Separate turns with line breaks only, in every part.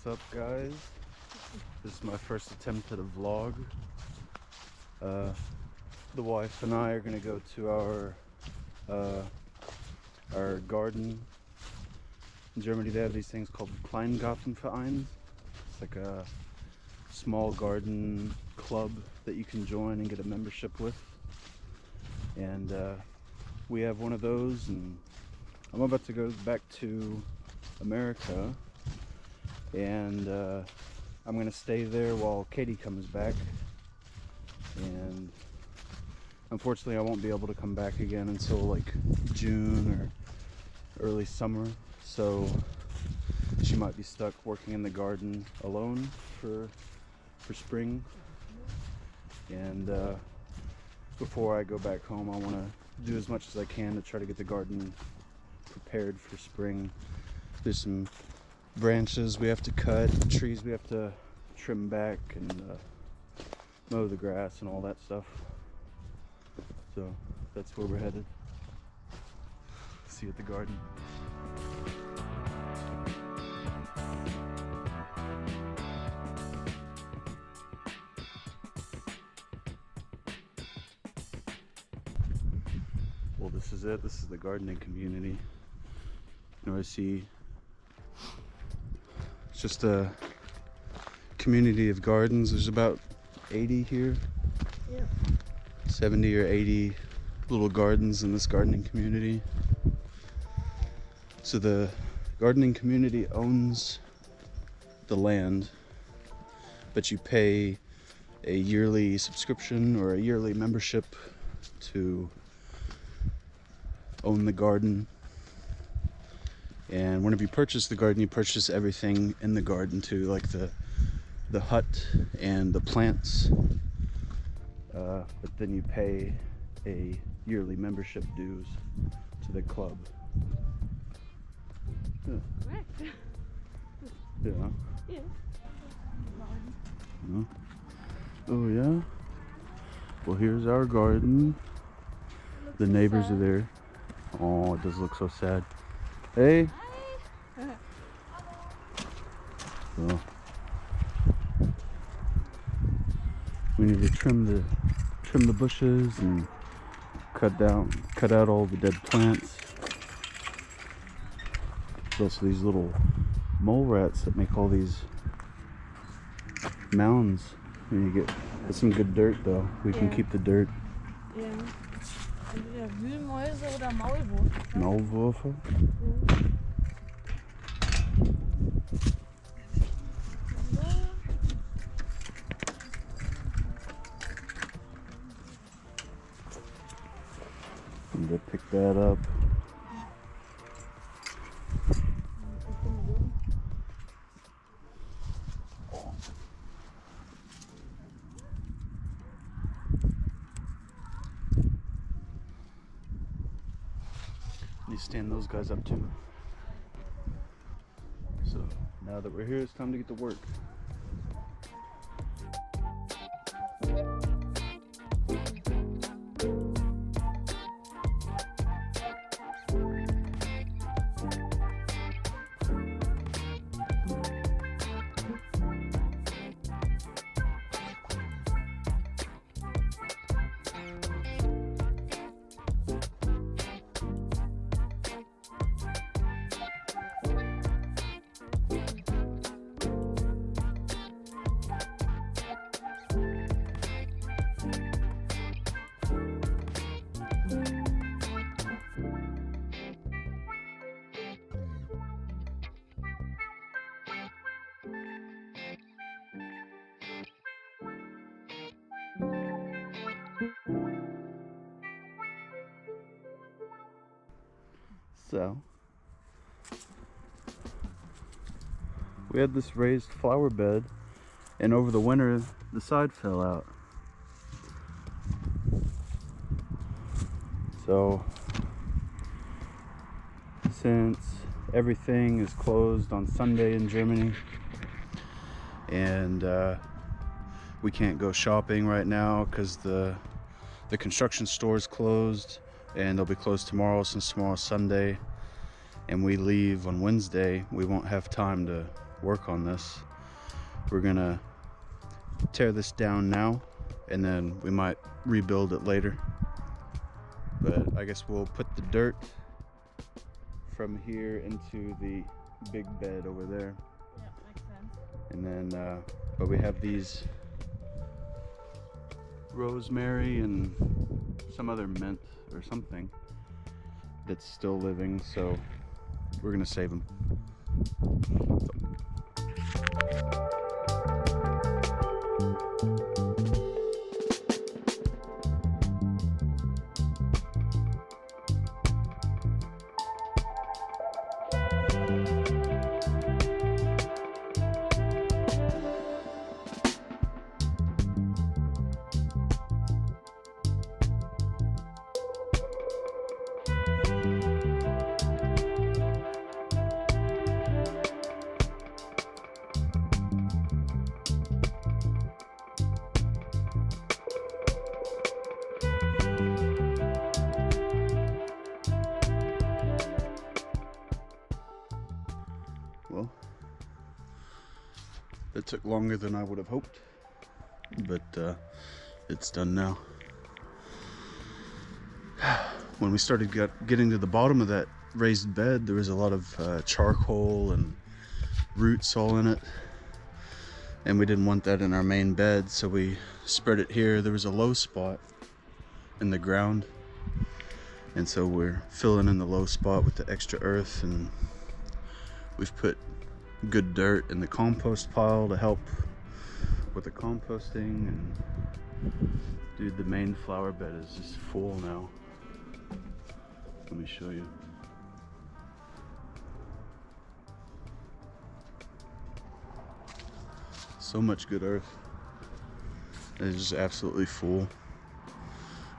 What's up, guys? This is my first attempt at a vlog. The wife and I are gonna go to our garden. In Germany they have these things called Kleingarten. It's like a small garden club that you can join and get a membership with. And we have one of those, and I'm about to go back to America, and I'm gonna stay there while Katie comes back. And unfortunately I won't be able to come back again until like June or early summer, so she might be stuck working in the garden alone for spring. And before I go back home, I want to do as much as I can to try to get the garden prepared for spring. There's some branches we have to cut, trees we have to trim back, and mow the grass and all that stuff. So that's where we're headed. See you at the garden. Well, this is it. This is the gardening community. You know, I see it's just a community of gardens. There's about 80 here. Yeah. 70 or 80 little gardens in this gardening community. So the gardening community owns the land, but you pay a yearly subscription or a yearly membership to own the garden. And whenever you purchase the garden, you purchase everything in the garden too, like the hut and the plants. But then you pay a yearly membership dues to the club. Yeah.
Correct.
Yeah.
Yeah.
No. Oh yeah? Well, here's our garden. The neighbors are there. Oh, it does look so sad. Hey. So, we need to trim the bushes and cut out all the dead plants. There's also these little mole rats that make all these mounds. And you get some good dirt though. We can keep the dirt.
Ja. Entweder Wühlmäuse oder Maulwurf.
Maulwürfe. I'm gonna pick that up. You stand those guys up too. So now that we're here, it's time to get to work. So we had this raised flower bed, and over the winter the side fell out. So since everything is closed on Sunday in Germany, and we can't go shopping right now because the construction store is closed, and they'll be closed tomorrow since tomorrow's Sunday, and we leave on Wednesday. We won't have time to work on this. We're gonna tear this down now, and then we might rebuild it later. But I guess we'll put the dirt from here into the big bed over there.
Yeah, makes sense.
And then, but we have these rosemary and some other mint or something that's still living, so we're gonna save them. Well, it took longer than I would have hoped, but it's done now. When we started getting to the bottom of that raised bed, there was a lot of charcoal and roots all in it, and we didn't want that in our main bed, so we spread it here. There was a low spot in the ground, and so we're filling in the low spot with the extra earth, and we've put good dirt in the compost pile to help with the composting. And dude, the main flower bed is just full now. Let me show you. So much good earth. It's just absolutely full.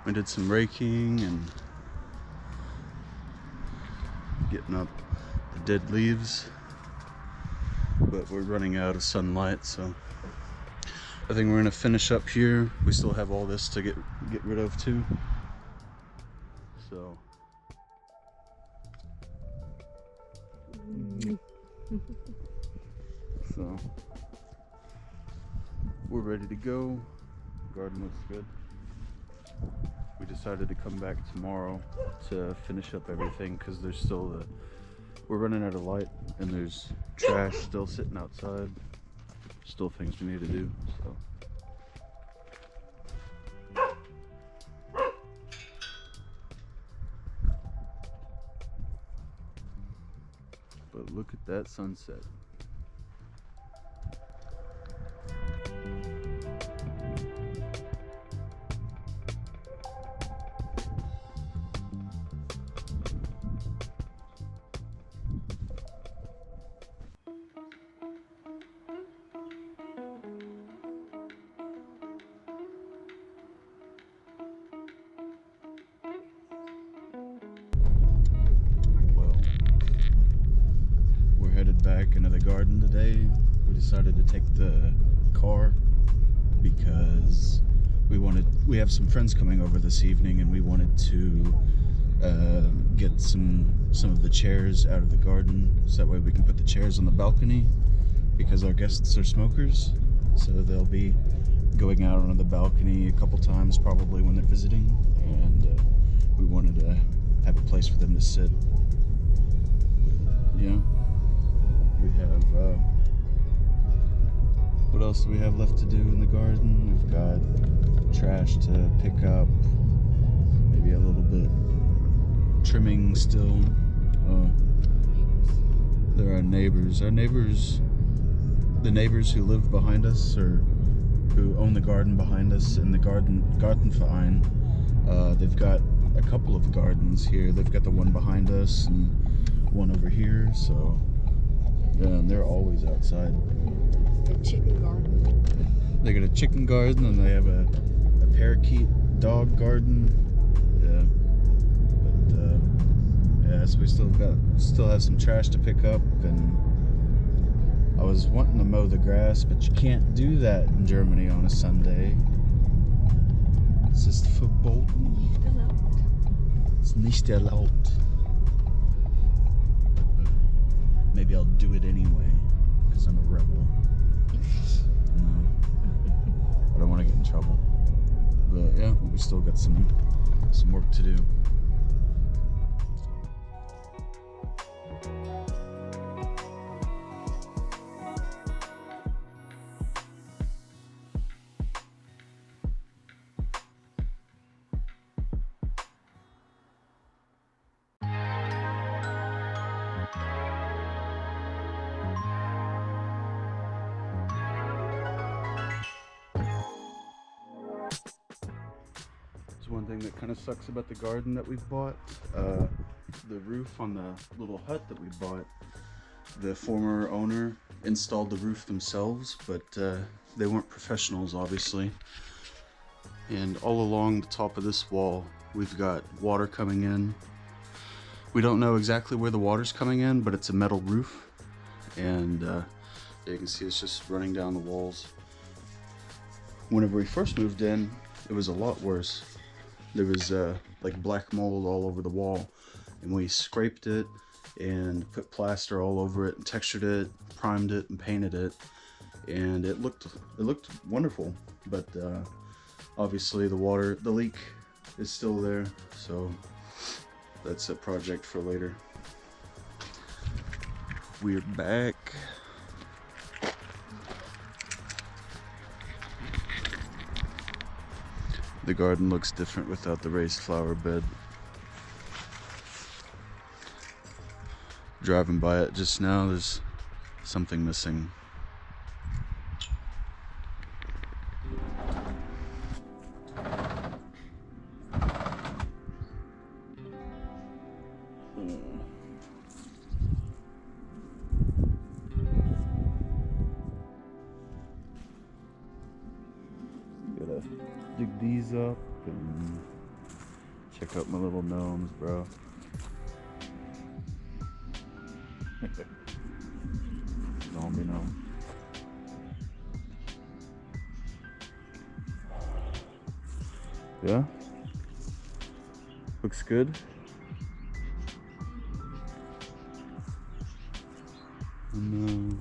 I did some raking and getting up the dead leaves, but we're running out of sunlight, so I think we're gonna finish up here. We still have all this to get rid of too, so so we're ready to go. Garden looks good. We decided to come back tomorrow to finish up everything because there's still we're running out of light, and there's trash still sitting outside. Still things we need to do, so. But look at that sunset. Back into the garden today. We decided to take the car because we have some friends coming over this evening, and we wanted to get some of the chairs out of the garden, so that way we can put the chairs on the balcony, because our guests are smokers, so they'll be going out on the balcony a couple times probably when they're visiting, and we wanted to have a place for them to sit. Yeah. We have, what else do we have left to do in the garden? We've got trash to pick up, maybe a little bit trimming still. There are neighbors. The neighbors who live behind us, or who own the garden behind us in the Gartenverein, they've got a couple of gardens here. They've got the one behind us and one over here, so yeah, and they're always outside.
A chicken garden.
They got a chicken garden, and they have a parakeet dog garden. Yeah, but yeah, so we still have some trash to pick up, and I was wanting to mow the grass, but you can't do that in Germany on a Sunday. Es ist verboten. It's nicht erlaubt. Maybe I'll do it anyway, because because I'm a rebel. No. I don't want to get in trouble. But yeah, we still got some work to do. One thing that kind of sucks about the garden that we've bought, the roof on the little hut that we bought, the former owner installed the roof themselves, but they weren't professionals, obviously. And all along the top of this wall, we've got water coming in. We don't know exactly where the water's coming in, but it's a metal roof. And you can see it's just running down the walls. Whenever we first moved in, it was a lot worse. There was like black mold all over the wall, and we scraped it and put plaster all over it and textured it, primed it and painted it, and it looked wonderful. But obviously the leak is still there, so that's a project for later. We're back. The garden looks different without the raised flower bed. Driving by it just now, there's something missing. Gotta dig these up and check out my little gnomes, bro. Zombie gnome. Yeah, looks good. No.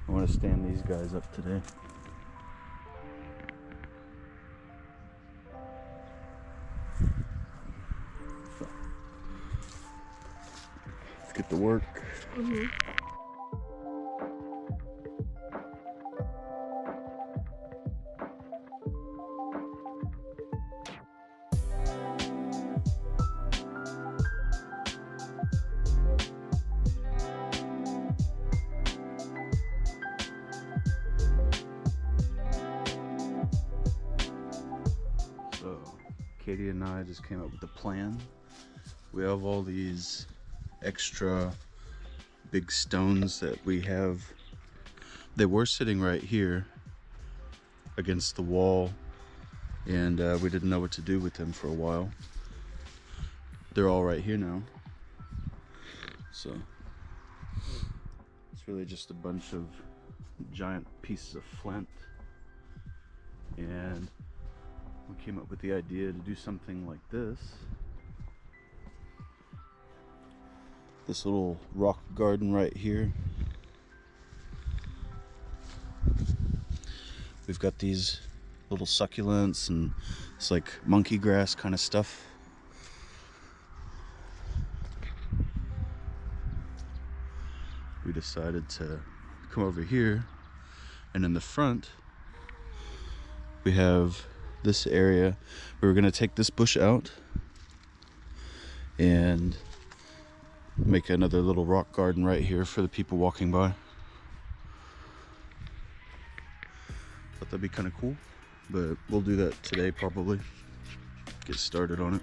I want to stand these guys up today. So, let's get to work. So, Katie and I just came up with a plan. We have all these extra big stones that we have. They were sitting right here against the wall, and we didn't know what to do with them for a while. They're all right here now. So it's really just a bunch of giant pieces of flint, and we came up with the idea to do something like this. This little rock garden right here. We've got these little succulents and it's like monkey grass kind of stuff. We decided to come over here, and in the front we have this area. We were going to take this bush out and make another little rock garden right here for the people walking by. Thought that'd be kind of cool, but we'll do that today probably. Get started on it.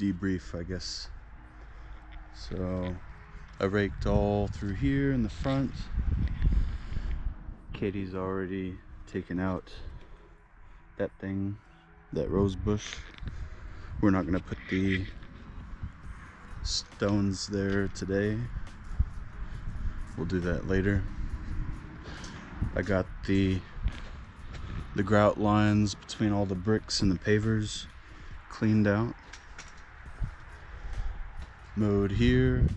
debrief, I guess. So I raked all through here in the front. Katie's already taken out that thing, that rose bush. We're not gonna put the stones there today. We'll do that later. I got the grout lines between all the bricks and the pavers cleaned out. Mowed here,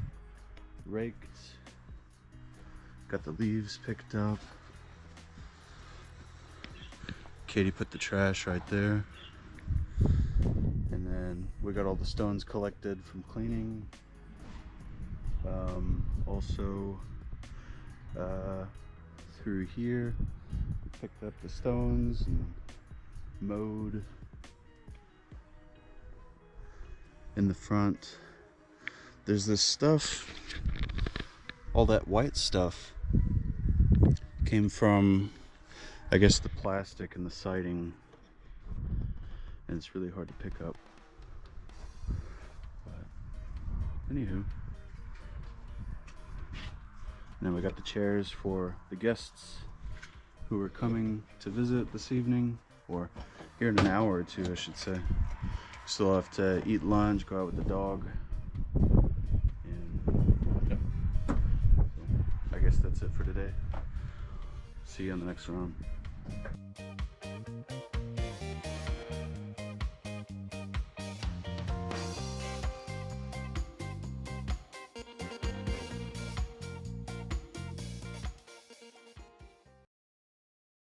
raked, got the leaves picked up. Katie put the trash right there. And then we got all the stones collected from cleaning. Also through here, we picked up the stones and mowed. In the front, there's this stuff, all that white stuff came from, I guess, the plastic and the siding, and it's really hard to pick up. But anywho, and then we got the chairs for the guests who are coming to visit this evening, or here in an hour or two, I should say. Still have to eat lunch, go out with the dog, and yep. So I guess that's it for today. See you on the next round.